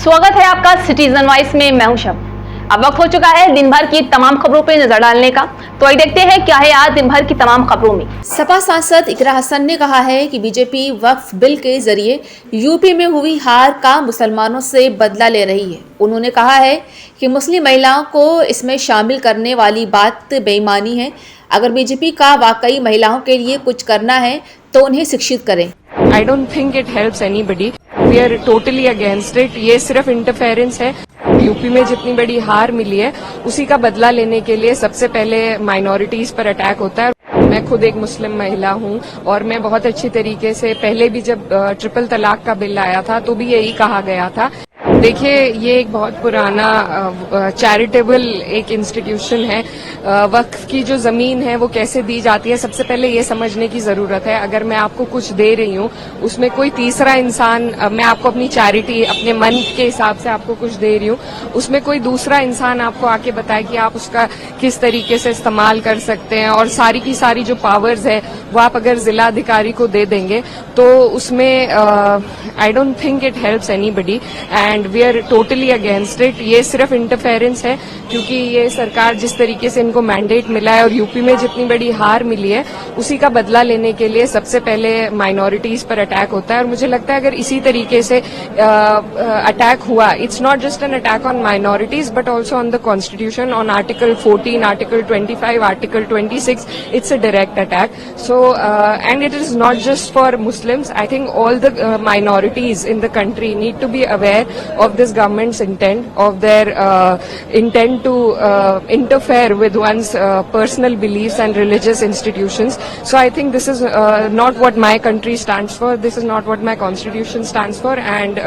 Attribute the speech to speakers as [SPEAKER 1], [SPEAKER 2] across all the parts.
[SPEAKER 1] स्वागत है आपका सिटीजन वॉइस में। मैं हूं शब। अब वक्त हो चुका है दिन भर की तमाम खबरों पर नजर डालने का, तो आइए देखते हैं क्या है आज दिन भर की तमाम खबरों में।
[SPEAKER 2] सपा सांसद इकरा हसन ने कहा है कि बीजेपी वक्फ बिल के जरिए यूपी में हुई हार का मुसलमानों से बदला ले रही है। उन्होंने कहा है कि मुस्लिम महिलाओं को इसमें शामिल करने वाली बात बेईमानी है। अगर बीजेपी का वाकई महिलाओं के लिए कुछ करना है तो उन्हें शिक्षित करें।
[SPEAKER 3] I don't think it helps anybody. We are totally against it. ये सिर्फ इंटरफेरेंस है। यूपी में जितनी बड़ी हार मिली है उसी का बदला लेने के लिए सबसे पहले माइनॉरिटीज पर अटैक होता है। मैं खुद एक मुस्लिम महिला हूं और मैं बहुत अच्छी तरीके से पहले भी जब ट्रिपल तलाक का बिल आया था तो भी यही कहा गया था। देखिए, ये एक बहुत पुराना चैरिटेबल एक इंस्टीट्यूशन है। वक्फ की जो जमीन है वो कैसे दी जाती है, सबसे पहले ये समझने की जरूरत है। अगर मैं आपको कुछ दे रही हूँ, उसमें कोई तीसरा इंसान, मैं आपको अपनी चैरिटी अपने मन के हिसाब से आपको कुछ दे रही हूँ, उसमें कोई दूसरा इंसान आपको आके बताए कि आप उसका किस तरीके से इस्तेमाल कर सकते हैं और सारी की सारी जो पावर्स है वो आप अगर जिला अधिकारी को दे देंगे तो उसमें I don't think it helps anybody and we are totally against it. ये सिर्फ इंटरफेरेंस है क्योंकि ये सरकार जिस तरीके से इनको मैंडेट मिला है और यूपी में जितनी बड़ी हार मिली है उसी का बदला लेने के लिए सबसे पहले माइनॉरिटीज पर अटैक होता है। और मुझे लगता है अगर इसी तरीके से अटैक हुआ, it's not just an attack on minorities but also on the constitution, on article 14, article 25, article 26, it's a direct attack. So and it is not just for Muslims. I think all the minorities in the country need to be aware of this government's intent, of their intent to interfere with one's personal beliefs and religious institutions. So I think this is not what my country stands for. This is not what my constitution stands for, and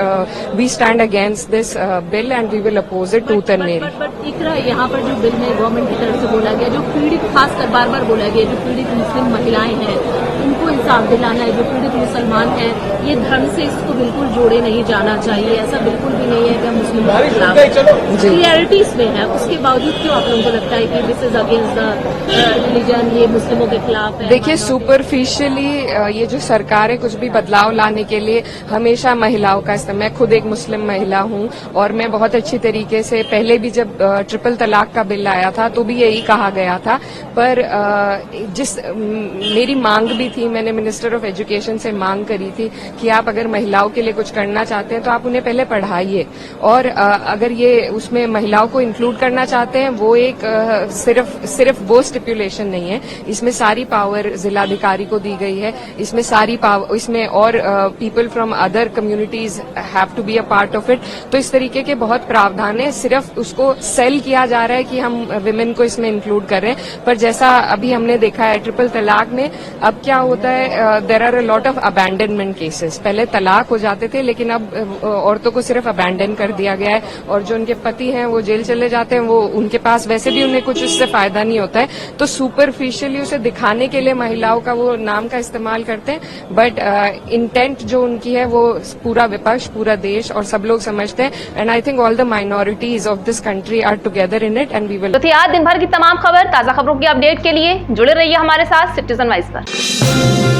[SPEAKER 3] we stand against this bill and we will oppose it tooth and nail.
[SPEAKER 4] but इकरा यहाँ पर जो bill में government की तरफ से बोला गया, जो पीड़ित खासकर बार बार बोला गया, जो पीड़ित मुस्लिम महिलाएं हैं उनको इंसाफ दिलाना है, जो पीड़ित मुसलमान हैं, ये धर्म से इसको बिल्कुल जोड़े नहीं जाना चाहिए। ऐसा बिल्कुल भी नहीं है कि मुस्लिमों के खिलाफ क्लियरिटी इसमें है, उसके बावजूद क्यों आप लोगों को लगता है कि this is against the religion, ये मुस्लिमों के खिलाफ है?
[SPEAKER 3] देखिए, सुपरफिशियली ये जो सरकार है कुछ भी बदलाव लाने के लिए हमेशा महिलाओं का इस्तेमाल। मैं खुद एक मुस्लिम महिला हूं और मैं बहुत अच्छी तरीके से पहले भी जब ट्रिपल तलाक का बिल आया था तो भी यही कहा गया था। पर मेरी मांग भी थी, मैंने मिनिस्टर ऑफ एजुकेशन से मांग करी थी कि आप अगर महिलाओं के लिए कुछ करना चाहते हैं तो आप उन्हें पहले पढ़ाइए, और अगर ये उसमें महिलाओं को इंक्लूड करना चाहते हैं वो एक सिर्फ वो स्टिपुलेशन नहीं है, इसमें सारी पावर जिलाधिकारी को दी गई है। इसमें सारी पावर, इसमें और people from other communities have to be a part of it. तो इस तरीके के बहुत प्रावधान है, सिर्फ उसको सेल किया जा रहा है कि हम विमेन को इसमें इंक्लूड कर रहे हैं। पर जैसा अभी हमने देखा है ट्रिपल तलाक में, अब क्या होता है, there are a lot of abandonment cases. पहले तलाक हो जाते थे लेकिन अब औरतों को सिर्फ अबैंडन कर दिया गया है, और जो उनके पति हैं वो जेल चले जाते हैं, वो उनके पास वैसे भी उन्हें कुछ उससे फायदा नहीं होता है। तो सुपरफिशियली उसे दिखाने के लिए महिलाओं का वो नाम का इस्तेमाल करते हैं, बट इंटेंट जो उनकी है वो पूरा विपक्ष, पूरा देश और सब लोग समझते हैं। And I think all the minorities of this country are together in it and we will.
[SPEAKER 1] तो थी आज दिन भर की तमाम खबर, ताजा खबरों की अपडेट के लिए जुड़े रहिए हमारे साथ सिटीजन वॉइस पर।